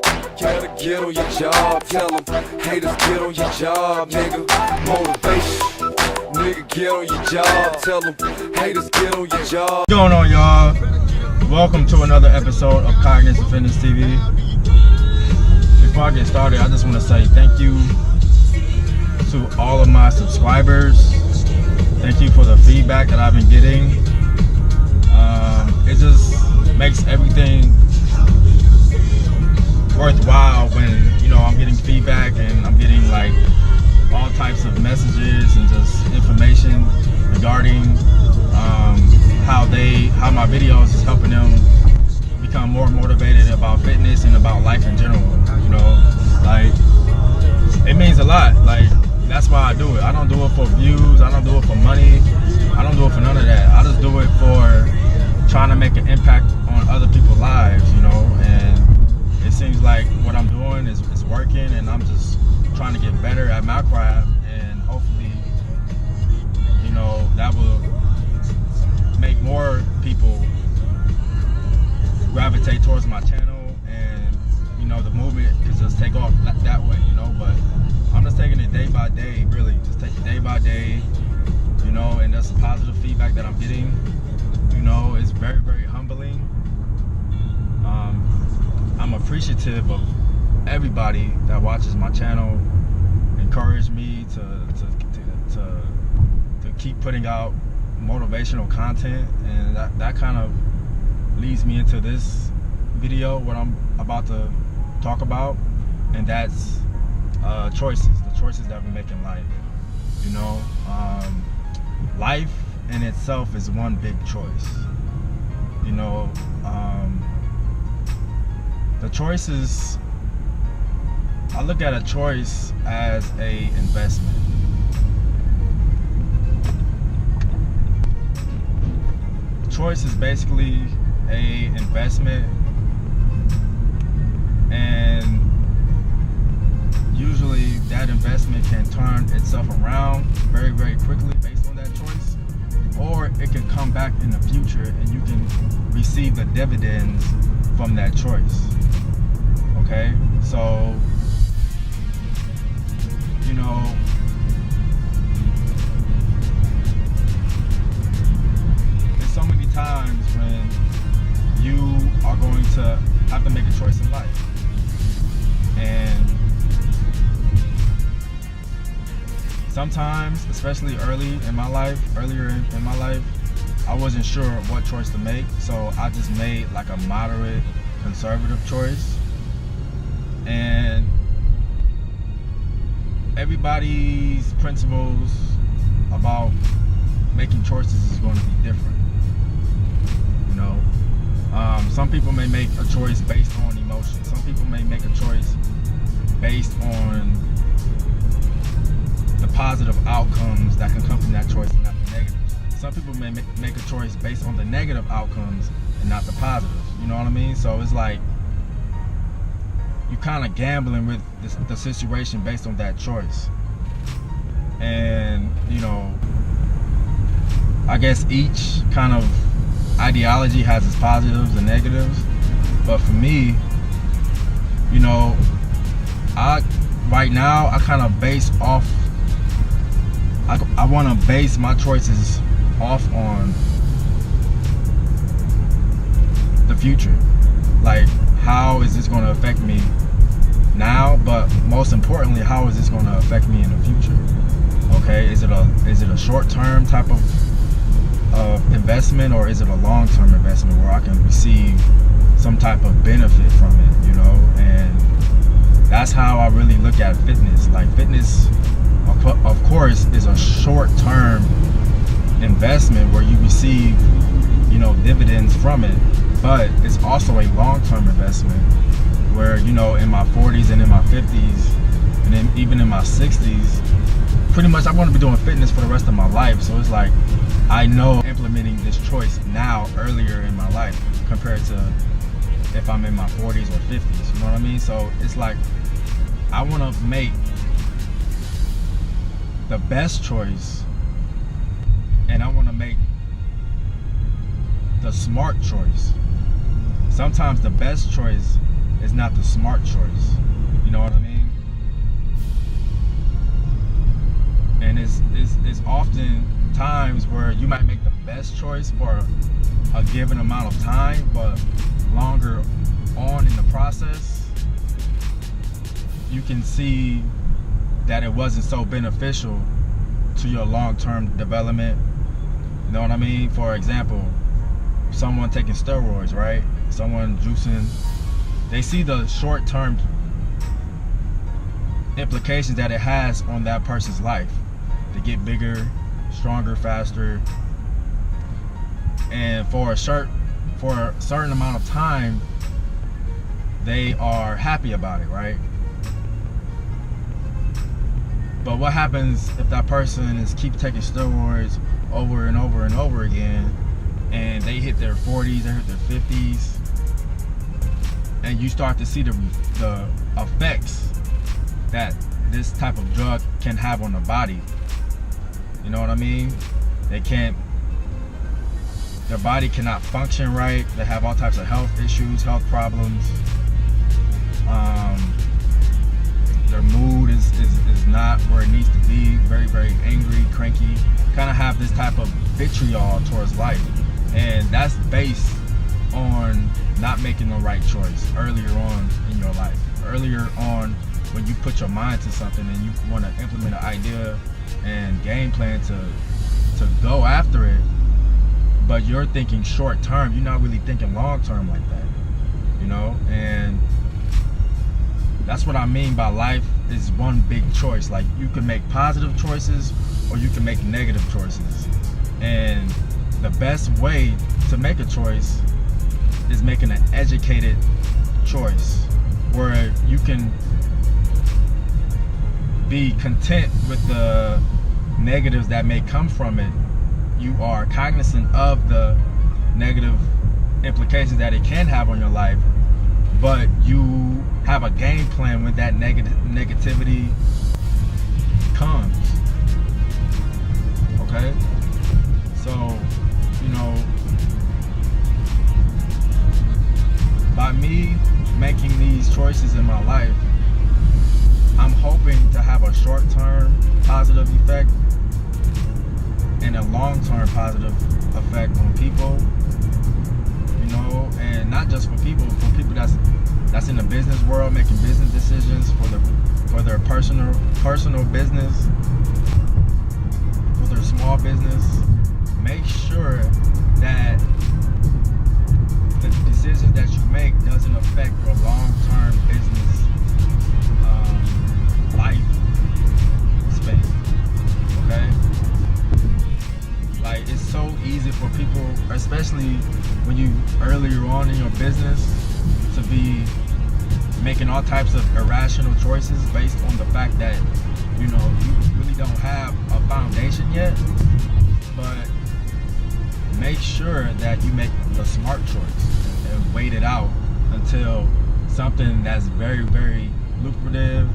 Gotta get on your job, tell them haters get on your job, nigga. Motivation, nigga, get on your job, tell them haters get on your job. What's going on, y'all? Welcome to another episode of COGNITION Fitness TV. Before I get started, I just want to say thank you to all of my subscribers. Thank you for the feedback that I've been getting. It just makes everything worthwhile when, you know, I'm getting feedback and I'm getting like all types of messages and just information regarding how my videos is helping them become more motivated about fitness and about life in general. You know, like, it means a lot. Like, that's why I do it. I don't do it for views. I don't do it for money. I don't do it for none of that. I just do it for trying to make an impact on other people's lives, you know. And it seems like what I'm doing is working, and I'm just trying to get better at my craft, and hopefully, you know, that will make more people gravitate towards my channel, and, you know, the movement could just take off that way, you know. But I'm just taking it day by day, really, just take it day by day, you know. And that's the positive feedback that I'm getting, you know. It's very, very humbling. I'm appreciative of everybody that watches my channel, encourage me to keep putting out motivational content, and that kind of leads me into this video, what I'm about to talk about, and that's the choices that we make in life. You know, life in itself is one big choice. You know, the choices, I look at a choice as a investment. Choice is basically a investment, and usually that investment can turn itself around very, very quickly based on that choice, or it can come back in the future and you can receive the dividends from that choice. Okay, so, you know, there's so many times when you are going to have to make a choice in life, and sometimes, especially earlier in my life, I wasn't sure what choice to make, so I just made like a moderate, conservative choice. And everybody's principles about making choices is going to be different. You know, some people may make a choice based on emotion. Some people may make a choice based on the positive outcomes that can come from that choice and not the negatives. Some people may make a choice based on the negative outcomes and not the positives. You know what I mean? So it's like you kind of gambling with the situation based on that choice. And, you know, I guess each kind of ideology has its positives and negatives. But for me, you know, right now I kind of base off, I want to base my choices off on the future. Like, how is this going to affect me now? But most importantly, how is this going to affect me in the future? Okay, is it a short-term type of investment, or is it a long-term investment where I can receive some type of benefit from it? You know, and that's how I really look at fitness. Like, fitness, of course, is a short-term investment where you receive, you know, dividends from it, but it's also a long-term investment where, you know, in my 40s and in my 50s and then even in my 60s, pretty much I want to be doing fitness for the rest of my life. So it's like, I know implementing this choice now earlier in my life compared to if I'm in my 40s or 50s, you know what I mean? So it's like, I want to make the best choice, and I want to make the smart choice. Sometimes the best choice is not not the smart choice. You know what I mean? And it's often times where you might make the best choice for a given amount of time, but longer on in the process, you can see that it wasn't so beneficial to your long-term development. You know what I mean? For example, someone taking steroids, right? Someone juicing, they see the short-term implications that it has on that person's life. They get bigger, stronger, faster, and for a certain amount of time, they are happy about it, right? But what happens if that person keeps taking steroids over and over and over again, and they hit their 40s, they hit their 50s, and you start to see the effects that this type of drug can have on the body? You know what I mean? Their body cannot function right. They have all types of health issues, health problems. Their mood is not where it needs to be. Very, very angry, cranky. Kind of have this type of vitriol towards life. And that's based on not making the right choice earlier on in your life. Earlier on, when you put your mind to something and you want to implement an idea and game plan to go after it, but you're thinking short term, you're not really thinking long term like that, you know? And that's what I mean by life is one big choice. Like, you can make positive choices or you can make negative choices. And the best way to make a choice is making an educated choice where you can be content with the negatives that may come from it. You are cognizant of the negative implications that it can have on your life, but you have a game plan when that negativity comes. Okay? So, you know, by me making these choices in my life, I'm hoping to have a short-term positive effect and a long-term positive effect on people, you know, and not just for people that's in the business world, making business decisions for their personal business, for their small business. Make sure that the decisions that you make doesn't affect your long-term business life space. Okay? Like, it's so easy for people, especially when you earlier on in your business, to be making all types of irrational choices based on the fact that, you know, you really don't have a foundation yet. But make sure that you make the smart choice and wait it out until something that's very, very lucrative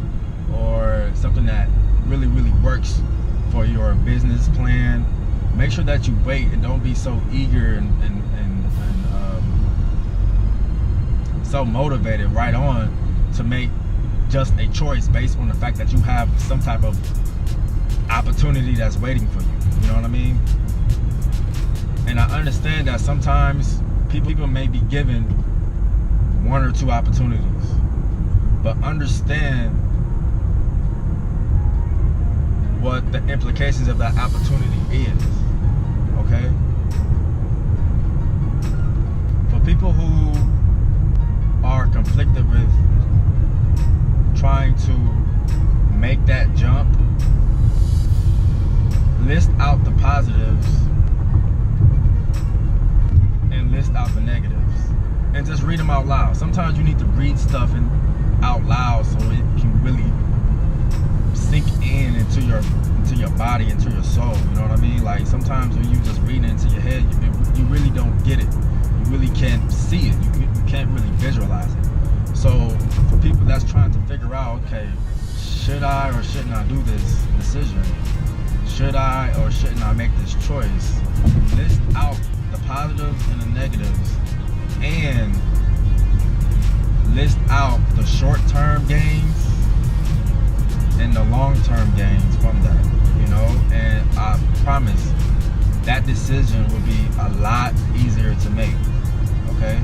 or something that really, really works for your business plan. Make sure that you wait and don't be so eager and so motivated right on to make just a choice based on the fact that you have some type of opportunity that's waiting for you. You know what I mean? And I understand that sometimes people may be given one or two opportunities, but understand what the implications of that opportunity is. Okay? For people who are conflicted with trying to make that jump, list out the positives and list out the negatives, and just read them out loud. Sometimes you need to read stuff out loud so it can really sink into your body, into your soul. You know what I mean? Like, sometimes when you just read it into your head, you really don't get it. You really can't see it. You can't really visualize it. So for people that's trying to figure out, okay, should I or shouldn't I do this decision? Should I or shouldn't I make this choice? List out the positives and the negatives, and list out the short-term gains and the long-term gains from that, you know, and I promise that decision would be a lot easier to make, okay?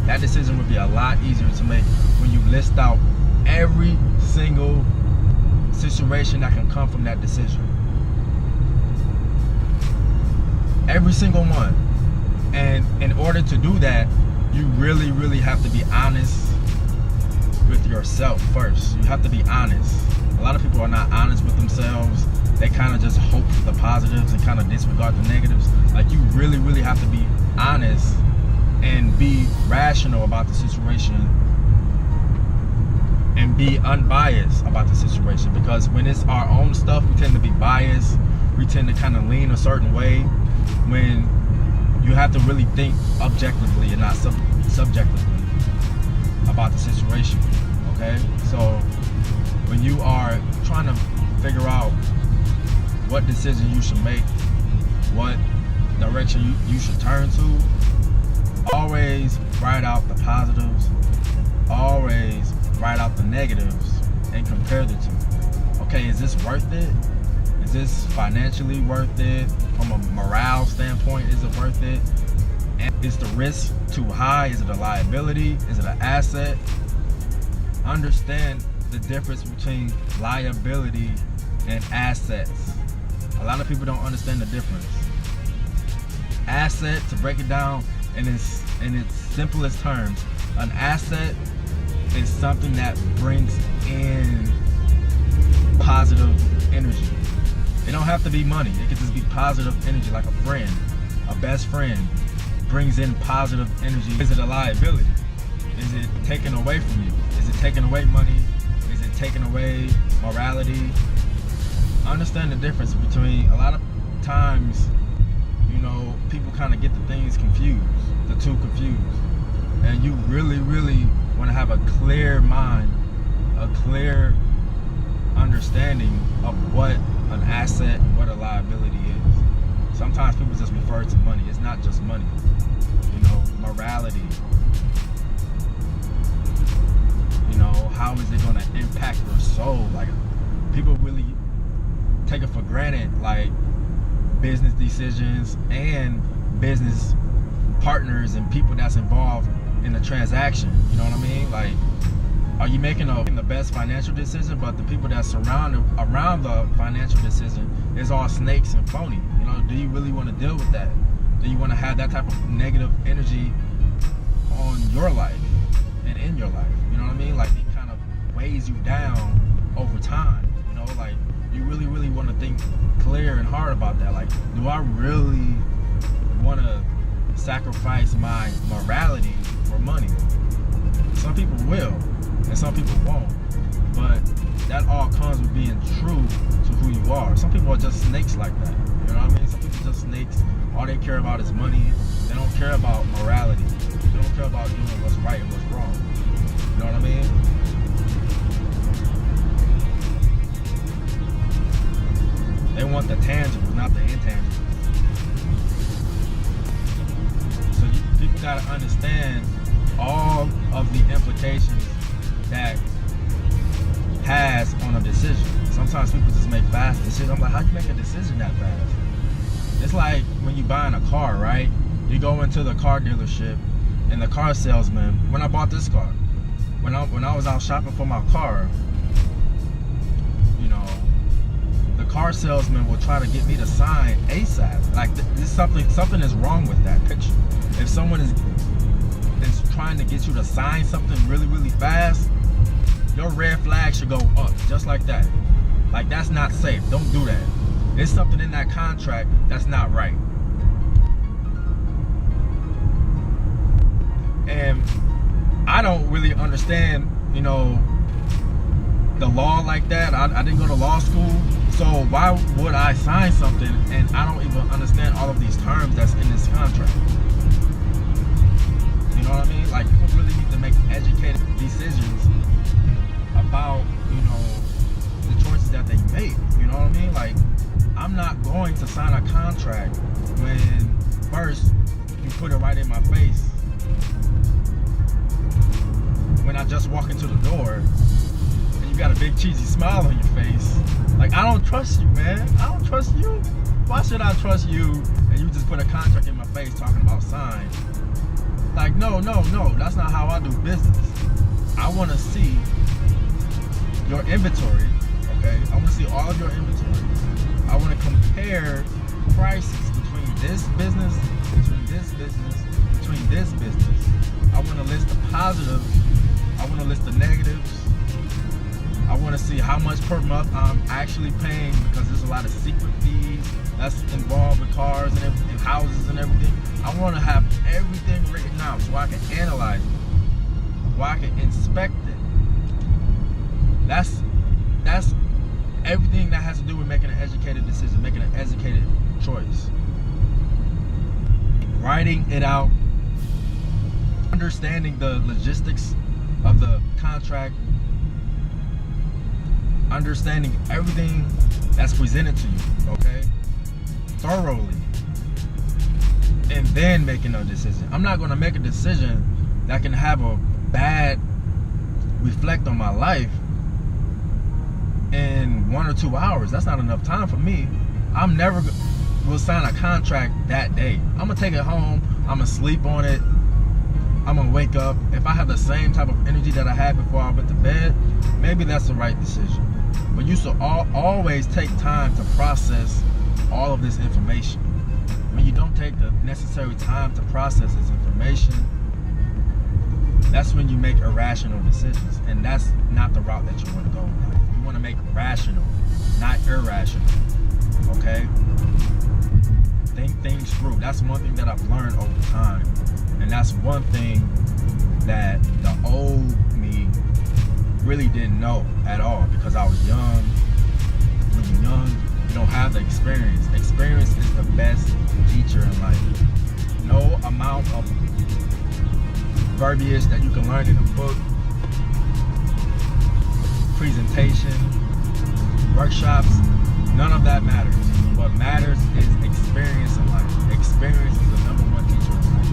That decision would be a lot easier to make when you list out every single situation that can come from that decision. Every single one. And in order to do that, you really, really have to be honest with yourself first. You have to be honest. A lot of people are not honest with themselves. They kind of just hope for the positives and kind of disregard the negatives. Like, you really, really have to be honest and be rational about the situation and be unbiased about the situation. Because when it's our own stuff, we tend to be biased. We tend to kind of lean a certain way, when you have to really think objectively and not subjectively about the situation, okay? So when you are trying to figure out what decision you should make, what direction you should turn to, always write out the positives, always write out the negatives, and compare the two. Okay, is this worth it? Is this financially worth it? From a morale standpoint, is it worth it? And is the risk too high? Is it a liability? Is it an asset? Understand the difference between liability and assets. A lot of people don't understand the difference. Asset, to break it down in its simplest terms, an asset is something that brings in positive energy. It don't have to be money. It could just be positive energy, like a friend, a best friend brings in positive energy. Is it a liability? Is it taken away from you? Is it taking away money? Is it taking away morality? Understand the difference between, a lot of times, you know, people kind of get the things confused, the two confused. And you really, really want to have a clear mind, a clear understanding of what an asset and what a liability is. Sometimes people just refer to money. It's not just money. You know, morality. You know, how is it going to impact your soul? Like, people really take it for granted, like business decisions and business partners and people that's involved in the transaction. You know what I mean? Like, are you making the best financial decision, but the people that surround around the financial decision is all snakes and phony? You know, do you really want to deal with that? Do you want to have that type of negative energy on your life and in your life? You know what I mean? Like, it kind of weighs you down over time. You know, like, you really, really want to think clear and hard about that. Like, do I really want to sacrifice my morality for money? Some people will, and some people won't. But that all comes with being true to who you are. Some people are just snakes like that. You know what I mean? Some people are just snakes. All they care about is money. They don't care about morality. They don't care about doing what's right and what's wrong. You know what I mean? They want the tangibles, not the intangibles. So people gotta understand all of the implications that has on a decision. Sometimes people just make fast decisions. I'm like, how do you make a decision that fast? It's like when you buying a car, right? You go into the car dealership and the car salesman, when I bought this car, when I was out shopping for my car, you know, the car salesman will try to get me to sign ASAP. Like, something is wrong with that picture. If someone is trying to get you to sign something really, really fast, your red flag should go up just like that. Like, that's not safe. Don't do that. There's something in that contract that's not right. And I don't really understand, you know, the law like that. I didn't go to law school, so why would I sign something and I don't even understand all of these terms that's in this contract? You know what I mean? Like, people really need to make educated decisions about, you know, the choices that they make. You know what I mean? Like, I'm not going to sign a contract when first you put it right in my face walk into the door and you got a big cheesy smile on your face. Like, I don't trust you, man. I don't trust you. Why should I trust you? And you just put a contract in my face talking about signs. Like, no. That's not how I do business. I want to see your inventory, okay? I want to see all of your inventory. I want to compare prices between this business, between this business, between this business. I want to list the positives. I want to list the negatives. I want to see how much per month I'm actually paying, because there's a lot of secret fees that's involved with cars and houses and everything. I want to have everything written out so I can analyze it, so I can inspect it. That's everything that has to do with making an educated decision, making an educated choice. Writing it out, understanding the logistics of the contract, understanding everything that's presented to you, okay? Thoroughly. And then making a decision. I'm not going to make a decision that can have a bad reflect on my life in 1 or 2 hours. That's not enough time for me. I'm never will sign a contract that day. I'm gonna take it home. I'm gonna sleep on it. I'm gonna wake up. If I have the same type of energy that I had before I went to bed, maybe that's the right decision. But you should always take time to process all of this information. When you don't take the necessary time to process this information, that's when you make irrational decisions, and that's not the route that you want to go in life. You want to make rational, not irrational, okay? Think things through. That's one thing that I've learned over time, and that's one thing that the old me really didn't know at all, because I was young. When you're young, you don't have the experience. Experience is the best teacher in life. No amount of verbiage that you can learn in a book, presentation, workshops, none of that matters. What matters is experience in life. Experience is the #1 teacher in life.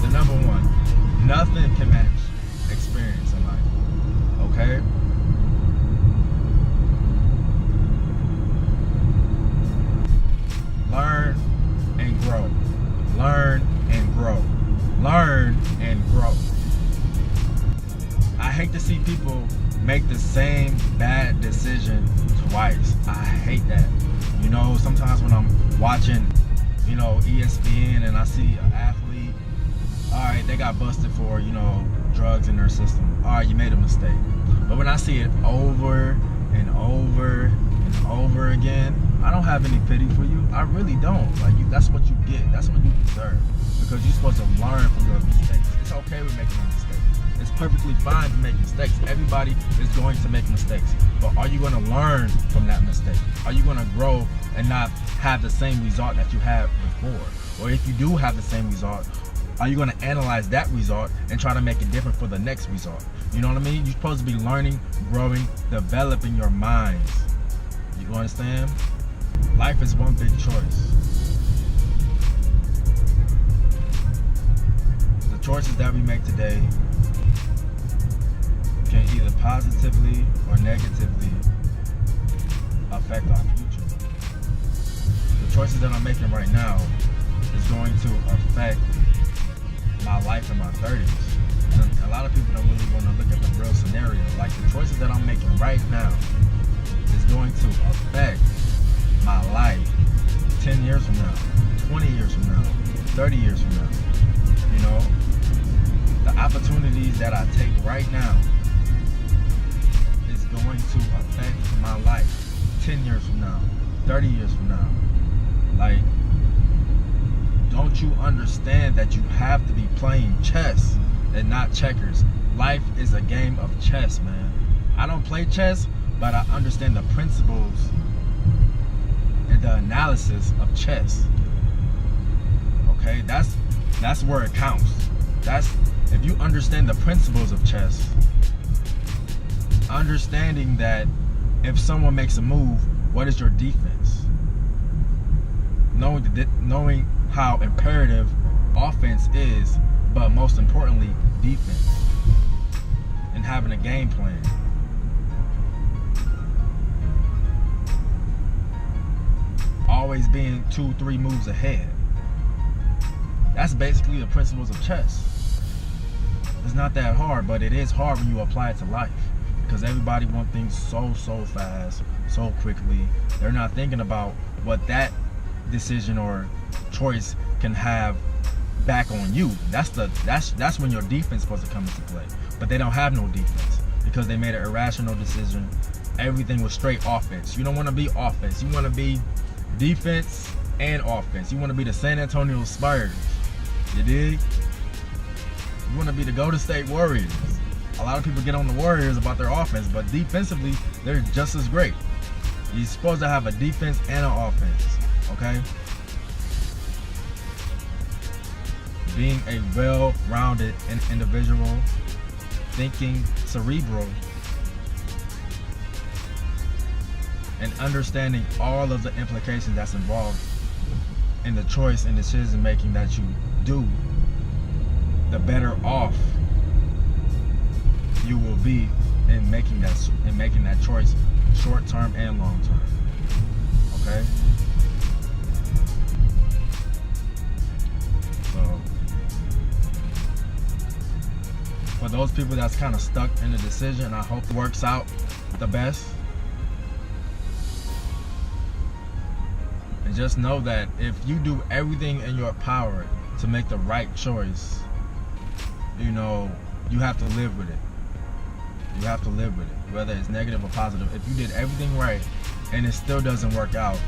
The #1. Nothing can match experience in life. Okay? Learn and grow. Learn and grow. Learn and grow. I hate to see people make the same bad decision twice. I hate that. You know, sometimes when I'm watching, you know, ESPN and I see an athlete, all right, they got busted for, you know, drugs in their system. All right, you made a mistake. But when I see it over and over and over again, I don't have any pity for you. I really don't. Like, that's what you get. That's what you deserve. Because you're supposed to learn from your mistakes. It's okay with making a mistake. It's perfectly fine to make mistakes. Everybody is going to make mistakes. But are you going to learn from that mistake? Are you going to grow and not have the same result that you had before? Or if you do have the same result, are you going to analyze that result and try to make it different for the next result? You know what I mean? You're supposed to be learning, growing, developing your minds. You understand? Life is one big choice. The choices that we make today can either positively or negatively affect our future. The choices that I'm making right now is going to affect my life in my 30s. And a lot of people don't really want to look at the real scenario. Like, the choices that I'm making right now is going to affect my life 10 years from now, 20 years from now, 30 years from now. You know, the opportunities that I take right now is going to affect my life 10 years from now, 30 years from now. Like, don't you understand that you have to be playing chess and not checkers? Life is a game of chess, man. I don't play chess, but I understand the principles and the analysis of chess. Okay, that's where it counts. That's if you understand the principles of chess, understanding that if someone makes a move, what is your defense? Knowing how imperative offense is, but most importantly, defense. having a game plan. Always being 2-3 moves ahead. That's basically the principles of chess. It's not that hard, but it is hard when you apply it to life, because everybody wants things so fast, so quickly. They're not thinking about what that decision or choice can have back on you. That's when your defense is supposed to come into play. But they don't have no defense because they made an irrational decision. Everything was straight offense. You don't want to be offense. You want to be defense and offense. You want to be the San Antonio Spurs. You dig? You want to be the Golden State Warriors. A lot of people get on the Warriors about their offense, but defensively, they're just as great. You're supposed to have a defense and an offense, okay? Being a well-rounded individual, thinking cerebral, and understanding all of the implications that's involved in the choice and decision making that you do, the better off you will be in making that choice, short term and long term. Okay? So for those people that's kind of stuck in the decision, I hope it works out the best. And just know that if you do everything in your power to make the right choice, you know, you have to live with it. You have to live with it, whether it's negative or positive. If you did everything right and it still doesn't work out,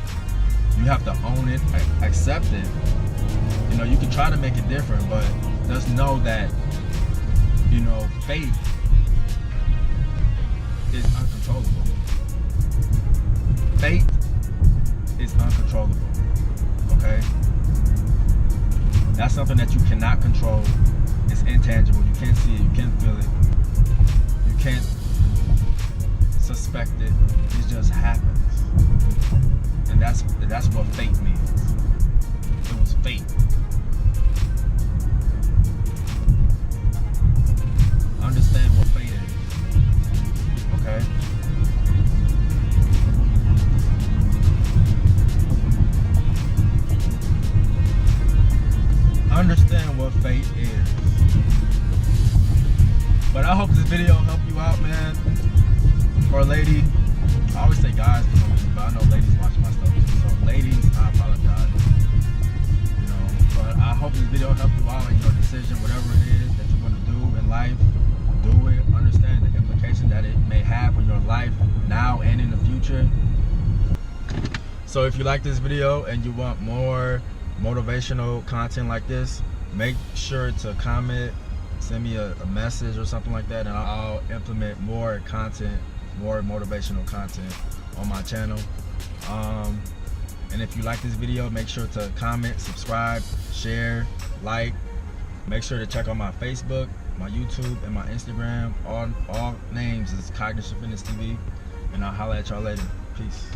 you have to own it, accept it. You know, you can try to make it different, but just know that, you know, fate is uncontrollable. Fate is uncontrollable, okay? That's something that you cannot control. It's intangible. You can't see it. You can't feel it. You can't suspect it. It just happens. And that's what fate means. It was fate. Understand what fate is. Okay? Understand what fate is. But I hope this video helped you out, man. Or lady. I always say guys for some reason, but I know ladies watch my stuff too. So ladies, I apologize. You know, but I hope this video helped you out in your decision, whatever it is that you're going to do in life. Do it. Understand the implication that it may have on your life now and in the future. So if you like this video and you want more motivational content like this, make sure to comment, send me a message or something like that, and I'll implement more content, more motivational content on my channel. And if you like this video, make sure to comment, subscribe, share, like. Make sure to check out my Facebook, my YouTube, and my Instagram. All names is Cognition Fitness TV, and I'll holler at y'all later. Peace.